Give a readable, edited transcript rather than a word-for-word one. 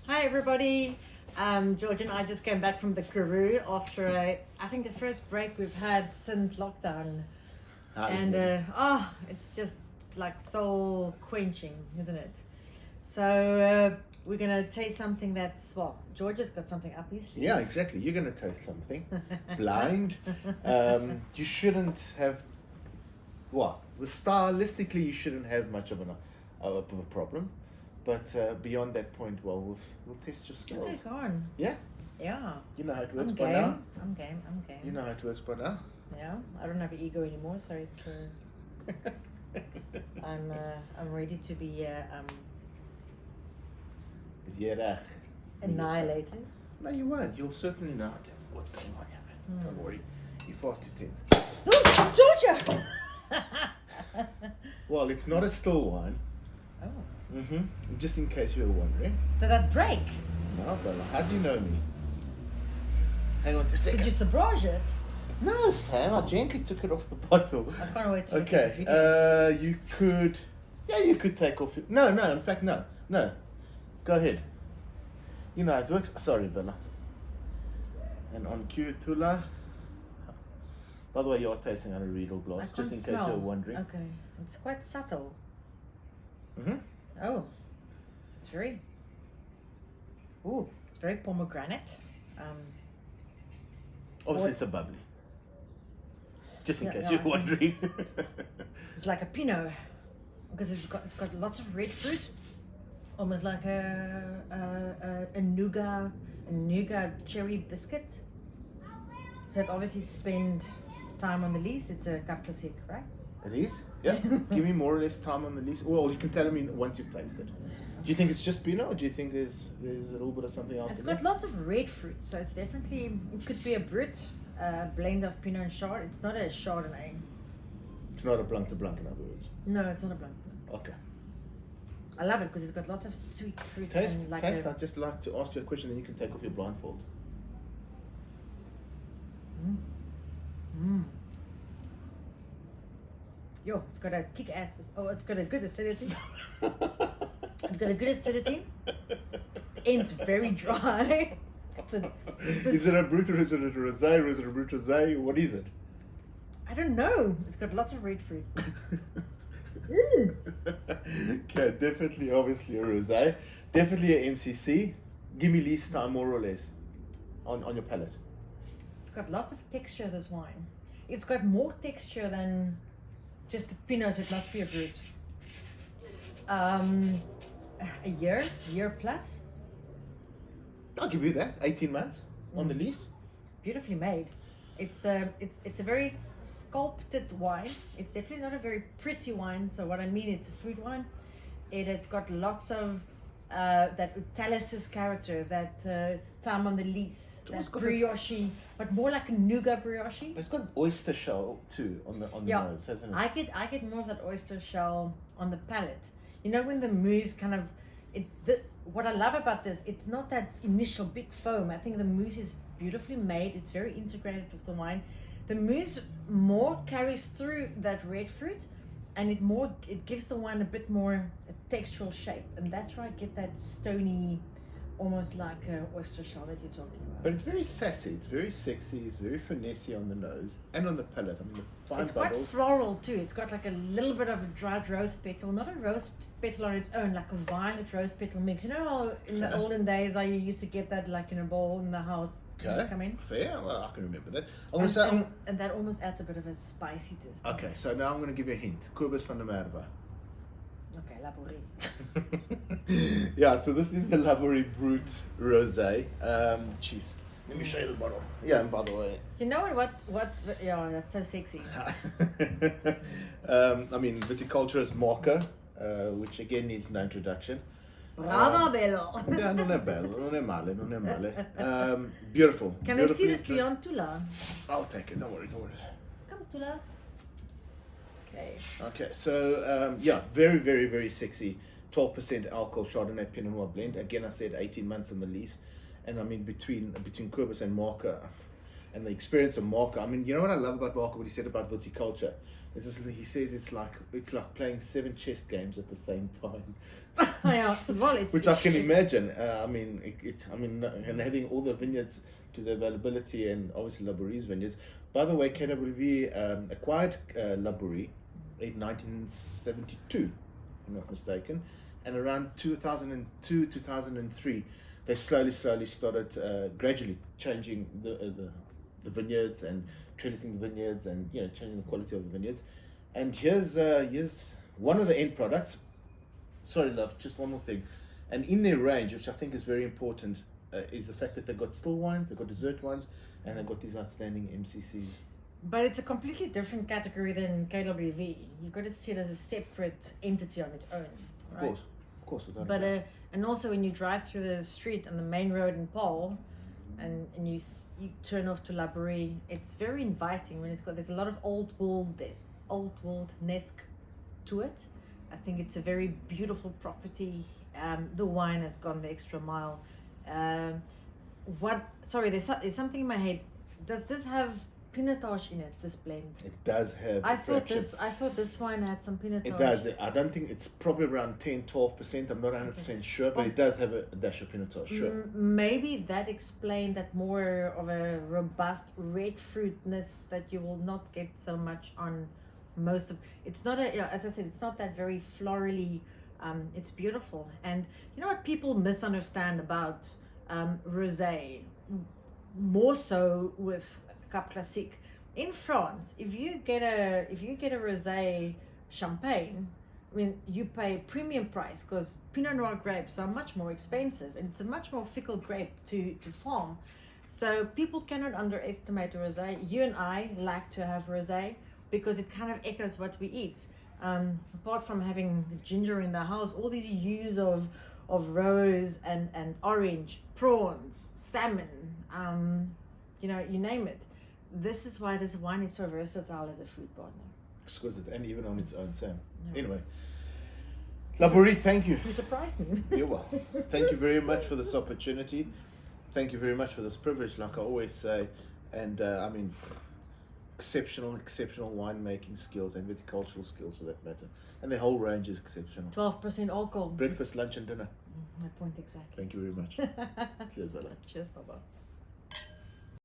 Hi everybody. George and I just came back from the Karoo after I think the first break we've had since lockdown. It's just like soul quenching, isn't it? So we're gonna taste something that's, well, George has got something up his sleeve. Yeah, exactly. You're gonna taste something. Blind. You shouldn't have. Well, stylistically, you shouldn't have much of a problem. But beyond that point, well, we'll test your skills. Okay, go on. Yeah? Yeah. You know how it works I'm by game. now? I'm game. You know how it works by now? Yeah. I don't have an ego anymore, so it's I'm ready to be annihilated. No, you won't. You'll certainly know what's going on here, man. Don't worry. You're far too tense. Oh, Georgia! Well, it's not a still wine. Oh. Just in case you were wondering. Did that break? No, Bella. How do you know me? Hang on just a second. Did you sabrage it? No, Sam. I gently took it off the bottle. I can't wait to look at this video. Okay. You could. Yeah, you could take off it. No. In fact, no. Go ahead. You know how it works. Sorry, Bella. And on cue, Tula. By the way, you're tasting out a Riedel glass, just in case you're wondering. Okay. It's quite subtle. Mm-hmm. Oh, it's very. Ooh, it's very pomegranate. Obviously, it's a bubbly. Just in case you're wondering. It's like a Pinot, because it's got lots of red fruit, almost like a nougat cherry biscuit. So it obviously spend time on the lees. It's a Cap Classique, right? It is? Yeah. Give me more or less time on the lease. Well, you can tell me once you've tasted. Do you think it's just Pinot, or do you think there's a little bit of something else? It's got lots of red fruit, so it's definitely, it could be a Brut, blend of Pinot and Chard. It's not a Chardonnay. It's not a Blanc de Blanc, in other words. No, it's not a Blanc. Okay. I love it because it's got lots of sweet fruit. Taste. And like I'd just like to ask you a question, then you can take off your blindfold. Yo, it's got a kick-ass. Oh, it's got a good acidity. It's got a good acidity. And it's very dry. Is it a Brut or is it a Rosé or is it a Brut Rosé? What is it? I don't know. It's got lots of red fruit. Okay, definitely, obviously a Rosé. Definitely a MCC. Give me least time, more or less, on your palate. It's got lots of texture, this wine. It's got more texture than just the Pinot, so it must be a Brut. A year plus. I'll give you that. 18 months on the lease. Beautifully made. It's a very sculpted wine. It's definitely not a very pretty wine. So what I mean, it's a fruit wine. It has got lots of that Talis' character, that time on the lease, that brioche, but more like a nougat brioche. It's got oyster shell too on the nose, hasn't it? I get more of that oyster shell on the palate. You know, when the mousse kind of what I love about this, it's not that initial big foam. I think the mousse is beautifully made. It's very integrated with the wine. The mousse more carries through that red fruit, and it gives the wine a bit more a textural shape, and that's where I get that stony, almost like oyster shell that you're talking about. But it's very sassy, it's very sexy, it's very finessey on the nose and on the palate. I mean, the fine it's bubbles. Quite floral too. It's got like a little bit of a dried rose petal, not a rose petal on its own, like a violet rose petal mix. You know, in the olden days, I used to get that like in a bowl in the house. Okay, come in. Fair. Well, I can remember that. And that almost adds a bit of a spicy taste. Okay, so now I'm going to give you a hint. Kobus van der Merwe. Okay, Laborie. Yeah, so this is the Laborie Brut Rosé. Jeez, let me show you the bottle. Yeah, and by the way, you know what? Yeah, that's so sexy. I mean, viticulturist marker, which again needs no introduction. Bravo, bello. Yeah, non è bello, non è male. Beautiful. Can I see this beyond Tula? I'll take it. Don't worry. Come, Tula. Okay, so yeah, very, very, very sexy. 12% alcohol Chardonnay Pinot Noir blend. Again, I said 18 months on the lease, and I mean between Kobus and Marker, and the experience of Marco. I mean, you know what I love about Marco, what he said about viticulture? He says it's like playing 7 chess games at the same time. Yeah, well, which I can imagine. I mean, and having all the vineyards to the availability, and obviously Laborie's vineyards. By the way, KWV acquired Laborie in 1972, if I'm not mistaken, and around 2002, 2003, they slowly started gradually changing the vineyards and trellising the vineyards, and changing the quality of the vineyards. And here's one of the end products. Sorry, love, just one more thing. And in their range, which I think is very important, is the fact that they've got still wines, they've got dessert wines, and they've got these outstanding MCCs. But it's a completely different category than KWV. You've got to see it as a separate entity on its own, right? Of course, without But a doubt. and also when you drive through the street on the main road in Paul, and you turn off to Laborie, it's very inviting. There's a lot of old world-esque to it. I think it's a very beautiful property. The wine has gone the extra mile. There's something in my head. Does this have Pinotage in it, this blend? It does have. I thought this wine had some Pinotage. It does. I don't think it's probably around 10-12%. I'm not 100% sure, but it does have a dash of Pinotage. Sure. Maybe that explained that more of a robust red fruitness that you will not get so much on most of. It's not as I said, it's not that very florally. It's beautiful, and you know what people misunderstand about rosé, more so with Cap Classique. In France, if you get a rosé champagne, I mean, you pay premium price because Pinot Noir grapes are much more expensive, and it's a much more fickle grape to farm. So people cannot underestimate a rosé. You and I like to have rosé because it kind of echoes what we eat. Apart from having ginger in the house, all these hues of rose and orange, prawns, salmon, you name it. This is why this wine is so versatile as a food partner. Exquisite, and even on its own, Sam. Yeah. Anyway, Laborie, thank you. You surprised me. You're welcome. Thank you very much for this opportunity. Thank you very much for this privilege, like I always say. And exceptional winemaking skills and viticultural skills for that matter. And the whole range is exceptional. 12% alcohol. Breakfast, lunch, and dinner. My point exactly. Thank you very much. Cheers, Bella. Cheers, Baba.